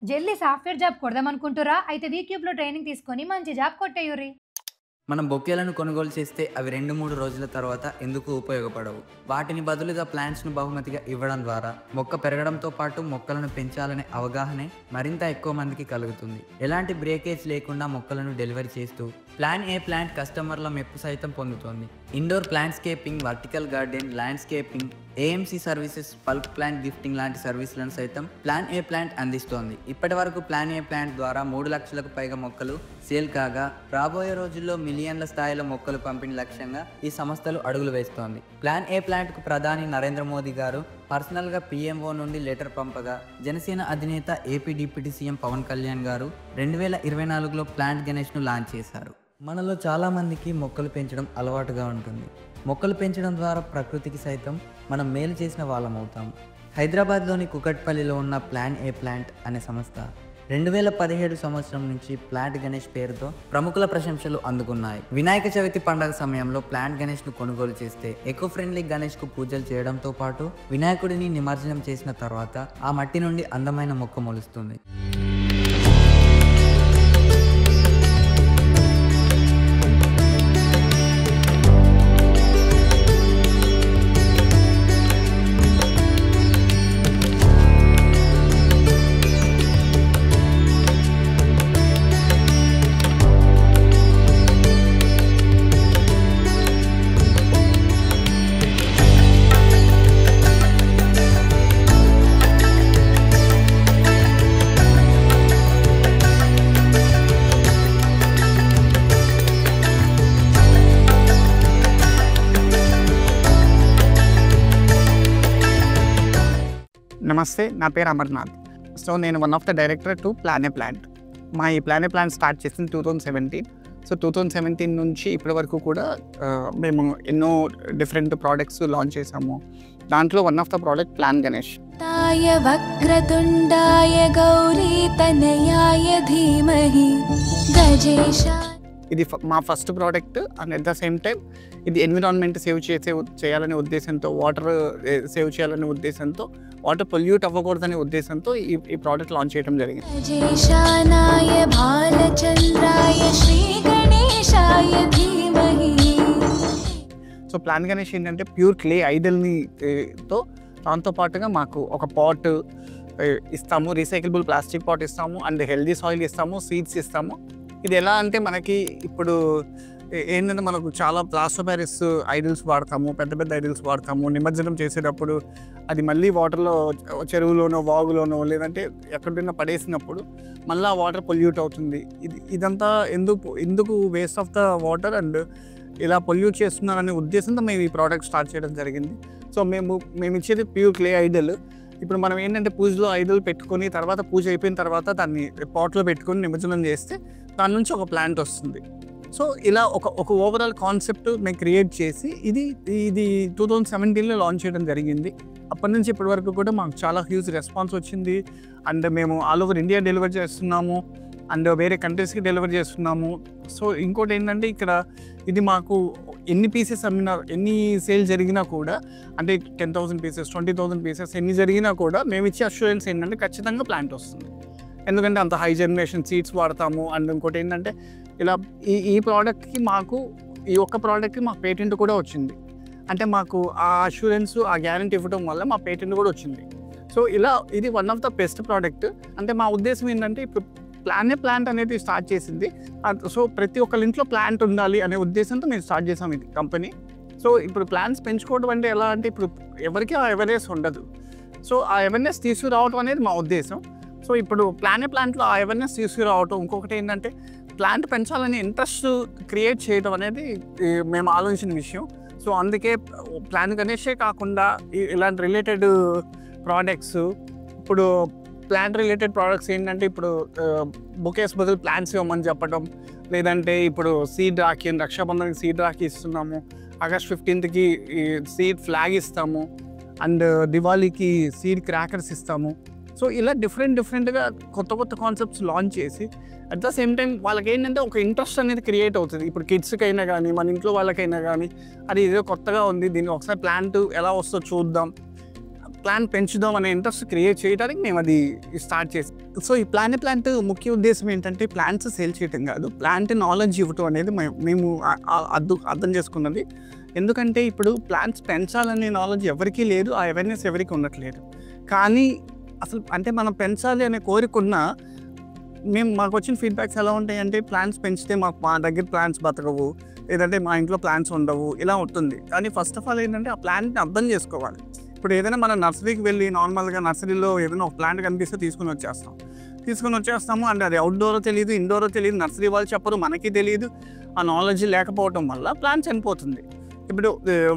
Jelly software job కొడదామనుకుంటుర్రా? అయితే వీక్యూబ్‌లో training తీసుకొని మంచి జాబ్ కొట్టేయుర్రి. మనం బొకేలను కొనుగోలు చేస్తే అవి 2-3 రోజుల తర్వాత ఎందుకు ఉపయోగపడవు. వాటిని బదులుగా ప్లాంట్స్‌ను బహుమతిగా ఇవ్వడం ద్వారా మొక్క పెరగడంతో పాటు మొక్కలను పెంచాలనే అవగాహనే మరింత ఎక్కువ మందికి కలుగుతుంది. ఎలాంటి బ్రేకేజ్ లేకుండా మొక్కలను డెలివరీ చేస్తూ ప్లాన్ ఏ ప్లాంట్ కస్టమర్ల మెప్పు సైతం పొందుతోంది. Indoor plantscaping, vertical garden, landscaping, AMC services, bulk plant gifting లాంటి సర్వీసులను సైతం ప్లాన్ ఏ ప్లాంట్ అందిస్తోంది. ఇప్పటి వరకు ప్లాన్ ఏ ప్లాంట్ ద్వారా 3 లక్షలకు పైగా మొక్కలు సేల్ కాగా రాబోయే రోజుల్లో మిలియన్ల స్థాయిలో మొక్కలు పంపిణీ లక్ష్యంగా ఈ సంస్థలు అడుగులు వేస్తోంది. ప్లాన్ ఏ ప్లాంట్కు ప్రధాని నరేంద్ర మోదీ గారు పర్సనల్గా పీఎంఓ నుండి లెటర్ పంపగా జనసేన అధినేత AP deputy CM Pawan Kalyan గారు 2024లో ప్లాంట్ గణేష్ను లాంచ్ చేశారు. మనలో చాలామందికి మొక్కలు పెంచడం అలవాటుగా ఉంటుంది. మొక్కలు పెంచడం ద్వారా ప్రకృతికి సైతం మనం మేలు చేసిన వాళ్ళం అవుతాం. హైదరాబాద్లోని కుకట్పల్లిలో ఉన్న ప్లాన్ ఏ ప్లాంట్ అనే సంస్థ 2017 సంవత్సరం నుంచి ప్లాంట్ గణేష్ పేరుతో ప్రముఖుల ప్రశంసలు అందుకున్నాయి. వినాయక చవితి పండుగ సమయంలో ప్లాంట్ గణేష్ను కొనుగోలు చేస్తే ఎకో ఫ్రెండ్లీ గణేష్కు పూజలు చేయడంతో పాటు వినాయకుడిని నిమజ్జనం చేసిన తర్వాత ఆ మట్టి నుండి అందమైన మొక్క మొలుస్తుంది. నమస్తే, నా పేరు అమర్నాథ్. సో నేను one of the director to plan A plant. మా ఈ ప్లాన్ ఏ ప్లాంట్ స్టార్ట్ చేసింది 2017. సో 2017 నుంచి ఇప్పటి వరకు కూడా మేము ఎన్నో డిఫరెంట్ ప్రోడక్ట్స్ లాంచ్ చేసాము. దాంట్లో one of the product plan Ganesh. వక్రతుండాయ గౌరీ తనయాయ ధీమహి గజేశ. ఇది మా first product and at the same time ఇది ఎన్విరాన్మెంట్ చేయాలనే ఉద్దేశంతో, వాటర్ సేవ్ చేయాలనే ఉద్దేశంతో, వాటర్ పొల్యూట్ అవ్వకూడదనే ఉద్దేశంతో ఈ ప్రోడక్ట్ లాంచ్ చేయడం జరిగింది. గజేశానాయ భాలచంద్రాయ శ్రీ గణేశాయ ధీమహి. సో ప్లాన్ గణేష్ ఏంటంటే ప్యూర్ క్లే ఐడల్ని తో దాంతోపాటుగా మాకు ఒక పాట్ ఇస్తాము, రీసైకిలబుల్ ప్లాస్టిక్ పాట్ ఇస్తాము, అండ్ హెల్దీ సాయిల్ ఇస్తాము, సీడ్స్ ఇస్తాము. ఇది ఎలా అంటే మనకి ఇప్పుడు ఏంటంటే మనకు చాలా ప్లాస్టర్ ప్యారిస్ ఐడల్స్ వాడతాము, పెద్ద పెద్ద ఐడల్స్ వాడతాము. నిమజ్జనం చేసేటప్పుడు అది మళ్ళీ వాటర్లో, చెరువులోనో వాగులోనో లేదంటే ఎక్కడైనా పడేసినప్పుడు మళ్ళీ ఆ వాటర్ పొల్యూట్ అవుతుంది. ఇదంతా ఎందుకు waste of the water and ఇలా పొల్యూట్ చేస్తున్నారనే ఉద్దేశంతో మేము ఈ ప్రోడక్ట్ స్టార్ట్ చేయడం జరిగింది. సో మేము ఇచ్చేది ప్యూర్ క్లే ఐడల్. ఇప్పుడు మనం ఏంటంటే పూజలో ఐడల్ పెట్టుకొని తర్వాత పూజ అయిపోయిన తర్వాత దాన్ని పాట్లో పెట్టుకొని నిమజ్జనం చేస్తే దాని నుంచి ఒక ప్లాంట్ వస్తుంది. సో ఇలా ఒక ఓవరాల్ కాన్సెప్ట్ మేము క్రియేట్ చేసి ఇది 2017లో లాంచ్ చేయడం జరిగింది. అప్పటి నుంచి ఇప్పటి వరకు కూడా మాకు చాలా హ్యూజ్ రెస్పాన్స్ వచ్చింది. అండ్ మేము ఆల్ ఓవర్ ఇండియా డెలివర్ చేస్తున్నాము అండ్ వేరే కంట్రీస్కి డెలివర్ చేస్తున్నాము. సో ఇంకోటి ఏంటంటే ఇక్కడ ఇది మాకు ఎన్ని పీసెస్ అమ్మినా, ఎన్ని సేల్ జరిగినా కూడా, అంటే 10,000 పీసెస్, 20,000 పీసెస్ ఎన్ని జరిగినా కూడా మేము ఇచ్చే అష్యూరెన్స్ ఏంటంటే ఖచ్చితంగా ప్లాంట్ వస్తుంది. ఎందుకంటే అంత హై జనరేషన్ సీడ్స్ వాడతాము. అండ్ ఇంకోటి ఏంటంటే ఇలా ఈ ప్రోడక్ట్కి ఈ ఒక్క ప్రోడక్ట్కి మాకు పేటెంట్ కూడా వచ్చింది. అంటే మాకు ఆ అష్యూరెన్స్, ఆ గ్యారంటీ ఇవ్వడం వల్ల మా పేటెంట్ కూడా వచ్చింది. సో ఇలా ఇది one of the best product. అంటే మా ఉద్దేశం ఏంటంటే ఇప్పుడు ప్లాన్ ఏ ప్లాంట్ అనేది స్టార్ట్ చేసింది. సో ప్రతి ఒక్కరి ఇంట్లో ప్లాంట్ ఉండాలి అనే ఉద్దేశంతో మేము స్టార్ట్ చేసాం ఇది కంపెనీ. సో ఇప్పుడు ప్లాంట్స్ పెంచుకోవడం అంటే ఎలా అంటే ఇప్పుడు ఎవరికి ఆ అవేర్నెస్ ఉండదు. సో ఆ అవేర్నెస్ తీసుకురావడం అనేది మా ఉద్దేశం. సో ఇప్పుడు ప్లాన్ ఏ ప్లాంట్లో ఆ అవేర్నెస్ తీసుకురావటం, ఇంకొకటి ఏంటంటే ప్లాంట్ పెంచాలనే ఇంట్రెస్ట్ క్రియేట్ చేయడం అనేది మేము ఆలోచించిన విషయం. సో అందుకే ప్లాన్ గణేషే కాకుండా ఇలాంటి రిలేటెడ్ ప్రోడక్ట్స్, ఇప్పుడు ప్లాంట్ రిలేటెడ్ ప్రోడక్ట్స్ ఏంటంటే ఇప్పుడు బొకేస్ బదులు ప్లాంట్స్ ఇవ్వమని చెప్పడం, లేదంటే ఇప్పుడు సీడ్ రాఖీ, రక్షాబంధన్కి సీడ్ రాఖీ ఇస్తున్నాము, ఆగస్ట్ 15కి సీడ్ ఫ్లాగ్ ఇస్తాము, అండ్ దివాళీకి సీడ్ క్రాకర్స్ ఇస్తాము. సో ఇలా డిఫరెంట్గా కొత్త కాన్సెప్ట్స్ లాంచ్ చేసి అట్ ద సేమ్ టైం వాళ్ళకి ఏంటంటే ఒక ఇంట్రెస్ట్ అనేది క్రియేట్ అవుతుంది. ఇప్పుడు కిడ్స్కైనా కానీ, మన ఇంట్లో వాళ్ళకైనా కానీ, అది ఏదో కొత్తగా ఉంది, దీన్ని ఒకసారి ప్లాంట్ ఎలా వస్తుందో చూద్దాం, ప్లాంట్ పెంచుదాం అనే ఇంట్రెస్ట్ క్రియేట్ చేయడానికి మేము అది స్టార్ట్ చేసాం. సో ఈ ప్లాంట్ ముఖ్య ఉద్దేశం ఏంటంటే ప్లాంట్స్ సేల్ చేయటం కాదు, ప్లాంట్ నాలెడ్జ్ ఇవ్వటం అనేది మేము అర్థం చేసుకున్నది. ఎందుకంటే ఇప్పుడు ప్లాంట్స్ పెంచాలనే నాలెడ్జ్ ఎవరికీ లేదు, ఆ అవేర్నెస్ ఎవరికి ఉండట్లేదు. కానీ అసలు అంటే మనం పెంచాలి అనే కోరికున్న మాకు వచ్చిన ఫీడ్బ్యాక్స్ ఎలా ఉంటాయంటే ప్లాంట్స్ పెంచితే మా దగ్గర ప్లాంట్స్ బతకవు, లేదంటే మా ఇంట్లో ప్లాంట్స్ ఉండవు, ఇలా ఉంటుంది. కానీ ఫస్ట్ ఆఫ్ ఆల్ ఏంటంటే ఆ ప్లాంట్ని అర్థం చేసుకోవాలి. ఇప్పుడు ఏదైనా మనం నర్సరీకి వెళ్ళి నార్మల్గా నర్సరీలో ఏదైనా ఒక ప్లాంట్ కనిపిస్తే తీసుకుని వచ్చేస్తాము. అండ్ అది అవుట్డోరో తెలియదు, ఇండోరో తెలియదు, నర్సరీ వాళ్ళు చెప్పరు, మనకి తెలియదు. ఆ నాలెడ్జ్ లేకపోవడం వల్ల ప్లాంట్ చనిపోతుంది. ఇప్పుడు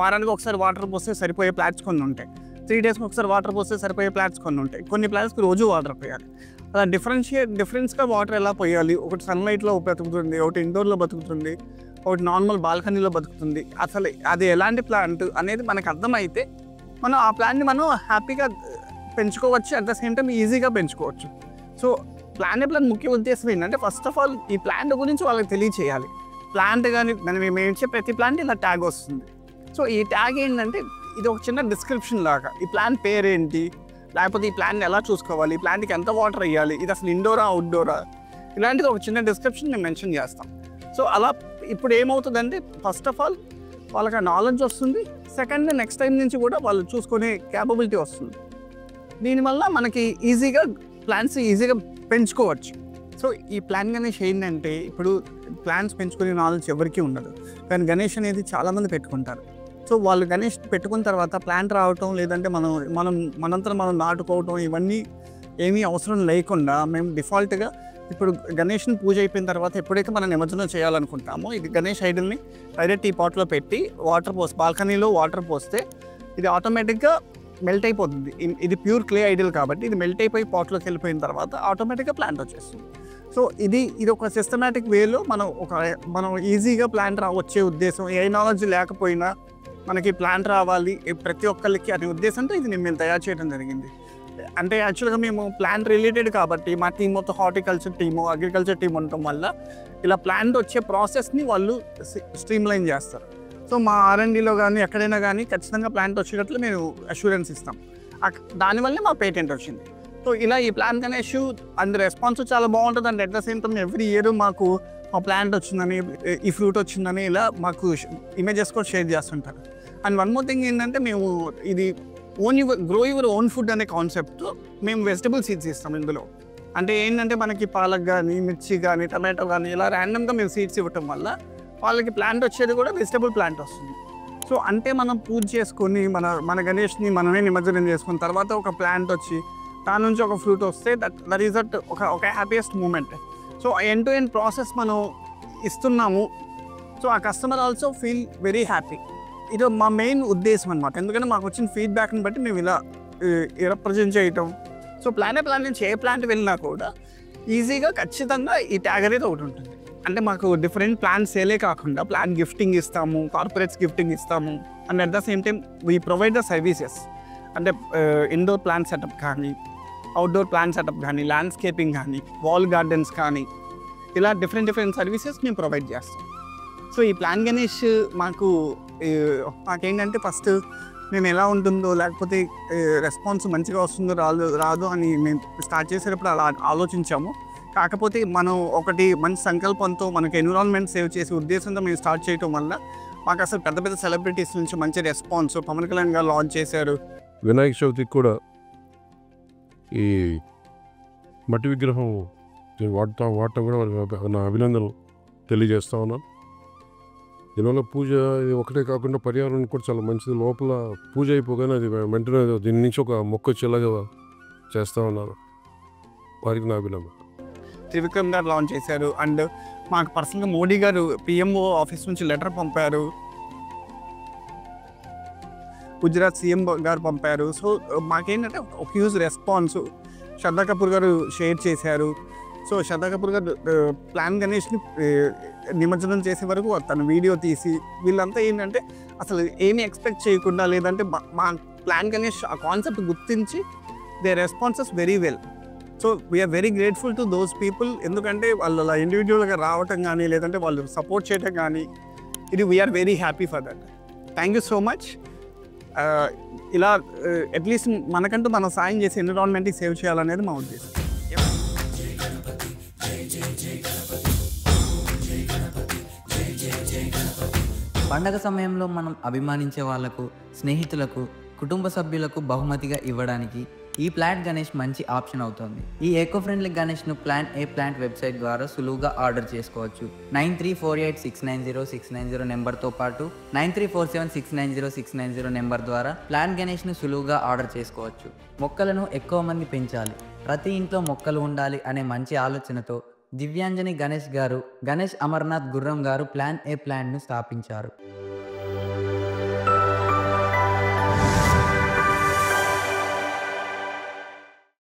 వారానికి ఒకసారి వాటర్ పోస్తే సరిపోయే ప్లాంట్స్ కొన్ని ఉంటాయి, 3 డేస్కి ఒకసారి వాటర్ పోస్తే సరిపోయే ప్లాంట్స్ కొన్ని ఉంటాయి, కొన్ని ప్లాంట్స్కి రోజు వాటర్ పోయాలి. అలా డిఫరెన్స్గా వాటర్ ఎలా పోయాలి, ఒకటి సన్లైట్లో బతుకుతుంది, ఒకటి ఇండోర్లో బతుకుతుంది, ఒకటి నార్మల్ బాల్కనీలో బతుకుతుంది. అసలు అది ఎలాంటి ప్లాంట్ అనేది మనకు అర్థమైతే మనం ఆ ప్లాంట్ని మనం హ్యాపీగా పెంచుకోవచ్చు, అట్ ద సేమ్ టైం ఈజీగా పెంచుకోవచ్చు. సో ప్లాన్ ముఖ్య ఉద్దేశం ఏంటంటే ఫస్ట్ ఆఫ్ ఆల్ ఈ ప్లాంట్ గురించి వాళ్ళకి తెలియచేయాలి. ప్లాంట్ కానీ మేము ఇచ్చే ప్రతి ప్లాంట్ ఇలా ట్యాగ్ వస్తుంది. సో ఈ ట్యాగ్ ఏంటంటే ఇది ఒక చిన్న డిస్క్రిప్షన్ లాగా, ఈ ప్లాంట్ పేరేంటి, లేకపోతే ఈ ప్లాంట్ని ఎలా చూసుకోవాలి, ఈ ప్లాంట్కి ఎంత వాటర్ వేయాలి, ఇది అసలు ఇండోరా అవుట్డోరా, ఇలాంటిది ఒక చిన్న డిస్క్రిప్షన్ మేము మెన్షన్ చేస్తాం. సో అలా ఇప్పుడు ఏమవుతుందంటే ఫస్ట్ ఆఫ్ ఆల్ వాళ్ళకి ఆ నాలెడ్జ్ వస్తుంది, సెకండ్ నెక్స్ట్ టైం నుంచి కూడా వాళ్ళు చూసుకునే క్యాపబిలిటీ వస్తుంది. దీనివల్ల మనకి ఈజీగా ప్లాంట్స్ ఈజీగా పెంచుకోవచ్చు. సో ఈ ప్లాన్ గణేష్ ఏంటంటే ఇప్పుడు ప్లాంట్స్ పెంచుకునే నాలెడ్జ్ ఎవరికీ ఉండదు, కానీ గణేష్ అనేది చాలామంది పెట్టుకుంటారు. సో వాళ్ళు గణేష్ పెట్టుకున్న తర్వాత ప్లాంట్ రావటం, లేదంటే మనంతా మనం నాటుకోవటం, ఇవన్నీ ఏమీ అవసరం లేకుండా మేము డిఫాల్ట్గా ఇప్పుడు గణేష్ని పూజ అయిపోయిన తర్వాత ఎప్పుడైతే మనం నిమజ్జనం చేయాలనుకుంటామో ఇది గణేష్ ఐడల్ని డైరెక్ట్ ఈ పాట్లో పెట్టి బాల్కనీలో వాటర్ పోస్తే ఇది ఆటోమేటిక్గా మెల్ట్ అయిపోతుంది. ఇది ప్యూర్ క్లే ఐడల్ కాబట్టి ఇది మెల్ట్ అయిపోయి పాట్లోకి వెళ్ళిపోయిన తర్వాత ఆటోమేటిక్గా ప్లాంట్ వచ్చేస్తుంది. సో ఇది ఒక సిస్టమేటిక్ వేలో మనం ఈజీగా ప్లాంట్ వచ్చే ఉద్దేశం, ఏ నాలెడ్జ్ లేకపోయినా మనకి ప్లాంట్ రావాలి ప్రతి ఒక్కరికి అనే ఉద్దేశంతో ఇది మేము తయారు చేయడం జరిగింది. అంటే యాక్చువల్గా మేము ప్లాంట్ రిలేటెడ్ కాబట్టి మా టీం మొత్తం హార్టికల్చర్ టీము, అగ్రికల్చర్ టీం ఉండటం వల్ల ఇలా ప్లాంట్ వచ్చే ప్రాసెస్ని వాళ్ళు స్ట్రీమ్లైన్ చేస్తారు. సో మా R&Dలో కానీ ఎక్కడైనా కానీ ఖచ్చితంగా ప్లాంట్ వచ్చేటట్లు మేము అష్యూరెన్స్ ఇస్తాం. దానివల్లే మా పేటెంట్ వచ్చింది. సో ఇలా ఈ ప్లాంట్ గణేష్ అండ్ రెస్పాన్స్ చాలా బాగుంటుంది. And at the same time every year మాకు ఆ ప్లాంట్ వచ్చిందని, ఈ ఫ్రూట్ వచ్చిందని ఇలా మాకు ఇమేజెస్ కూడా షేర్ చేస్తుంటారు. అండ్ వన్ మోర్ థింగ్ ఏంటంటే మేము ఇది గ్రో యువర్ ఓన్ ఫుడ్ అనే కాన్సెప్ట్తో మేము వెజిటబుల్ సీడ్స్ ఇస్తాం ఇందులో. అంటే ఏంటంటే మనకి పాలక్ కానీ, మిర్చి కానీ, టమాటో కానీ ఇలా ర్యాండమ్గా మేము సీడ్స్ ఇవ్వటం వల్ల వాళ్ళకి ప్లాంట్ వచ్చేది కూడా వెజిటబుల్ ప్లాంట్ వస్తుంది. సో అంటే మనం పూజ చేసుకొని మన గణేష్ని మనమే నిమజ్జనం చేసుకున్న తర్వాత ఒక ప్లాంట్ వచ్చి దాని నుంచి ఒక ఫ్రూట్ వస్తే దట్ ఈస్ ఒక happiest moment. So end to end process మనం ఇస్తున్నాము. సో ఆ customer also feel very happy. ఇది మా మెయిన్ ఉద్దేశం అనమాట. ఎందుకంటే మాకు వచ్చిన ఫీడ్బ్యాక్ని బట్టి మేము ఇలా రిప్రజెంట్ చేయటం. సో ప్లాన్ నుంచి ఏ ప్లాంట్ వెళ్ళినా కూడా ఈజీగా ఖచ్చితంగా ఈ ట్యాగ్ అనేది ఒకటి ఉంటుంది. అంటే మాకు డిఫరెంట్ ప్లాంట్ సేలే కాకుండా ప్లాంట్ గిఫ్టింగ్ ఇస్తాము, కార్పొరేట్స్ గిఫ్టింగ్ ఇస్తాము. And at the same time we provide the services. అంటే ఇండోర్ ప్లాంట్ సెటప్ కానీ, అవుట్డోర్ ప్లాంట్ సెటప్ కానీ, ల్యాండ్స్కేపింగ్ కానీ, వాల్ గార్డెన్స్ కానీ, ఇలా డిఫరెంట్ సర్వీసెస్ మేము ప్రొవైడ్ చేస్తాం. సో ఈ ప్లాన్ గణేష్ మాకేంటంటే ఫస్ట్ మేము ఎలా ఉంటుందో, లేకపోతే రెస్పాన్స్ మంచిగా వస్తుందో రాదు అని మేము స్టార్ట్ చేసేటప్పుడు అలా ఆలోచించాము. కాకపోతే మనం ఒకటి మంచి సంకల్పంతో మనకి ఎన్విరాన్మెంట్ సేవ్ చేసే ఉద్దేశంతో మేము స్టార్ట్ చేయడం వల్ల మాకు అసలు పెద్ద సెలబ్రిటీస్ నుంచి మంచి రెస్పాన్స్. పవన్ కళ్యాణ్ గారు లాంచ్ చేశారు. వినాయక చవితికి కూడా ఈ మట్టి విగ్రహం వాడటం కూడా నా అభినందనలు తెలియజేస్తా ఉన్నాను. దీనివల్ల పూజ ఒకటే కాకుండా పర్యావరణం కూడా చాలా మంచిది. లోపల పూజ అయిపోగానే అది వెంటనే దీని నుంచి ఒక మొక్క వచ్చేలాగా చేస్తూ ఉన్నారు. వారికి నా అభినందన. త్రివిక్రమ్ గారు లాంచ్ చేశారు. అండ్ మాకు పర్సనల్గా మోడీ గారు PMO ఆఫీస్ నుంచి లెటర్ పంపారు, గుజరాత్ CM గారు పంపారు. సో మాకేంటంటే ఒక హ్యూజ్ రెస్పాన్స్. శ్రద్ధా కపూర్ గారు షేర్ చేశారు. సో శ్రద్ధా కపూర్ గారు ప్లాన్ గణేష్ని నిమజ్జనం చేసే వరకు తను వీడియో తీసి, వీళ్ళంతా ఏంటంటే అసలు ఏమీ ఎక్స్పెక్ట్ చేయకుండా, లేదంటే మా ప్లాన్ గణేష్ ఆ కాన్సెప్ట్ గుర్తించి they responses very well. So we are very grateful to those people. ఎందుకంటే వాళ్ళు అలా ఇండివిజువల్గా రావటం కానీ, లేదంటే వాళ్ళు సపోర్ట్ చేయటం కానీ, ఇది we are very happy for that. Thank you so much. ఇలా అట్లీస్ట్ మనకంటూ మనం సాయం చేసి ఎన్విరాన్మెంట్కి సేవ్ చేయాలనేది మా ఉద్దేశం. పండగ సమయంలో మనం అభిమానించే వాళ్లకు, స్నేహితులకు, కుటుంబ సభ్యులకు బహుమతిగా ఇవ్వడానికి ఈ ప్లాంట్ గణేష్ మంచి ఆప్షన్ అవుతుంది. ఈ ఎకో ఫ్రెండ్లీ గణేష్ను ప్లాంట్ వెబ్సైట్ ద్వారా సులువుగా ఆర్డర్ చేసుకోవచ్చు. 9348690690 నెంబర్తో పాటు 9347690690 నెంబర్ ద్వారా ప్లాంట్ గణేష్ను సులువుగా ఆర్డర్ చేసుకోవచ్చు. మొక్కలను ఎక్కువ మంది పెంచాలి, ప్రతి ఇంట్లో మొక్కలు ఉండాలి అనే మంచి ఆలోచనతో దివ్యాంజని గణేష్ గారు, గణేష్ అమర్నాథ్ గుర్రం గారు ప్లాంట్ను స్థాపించారు.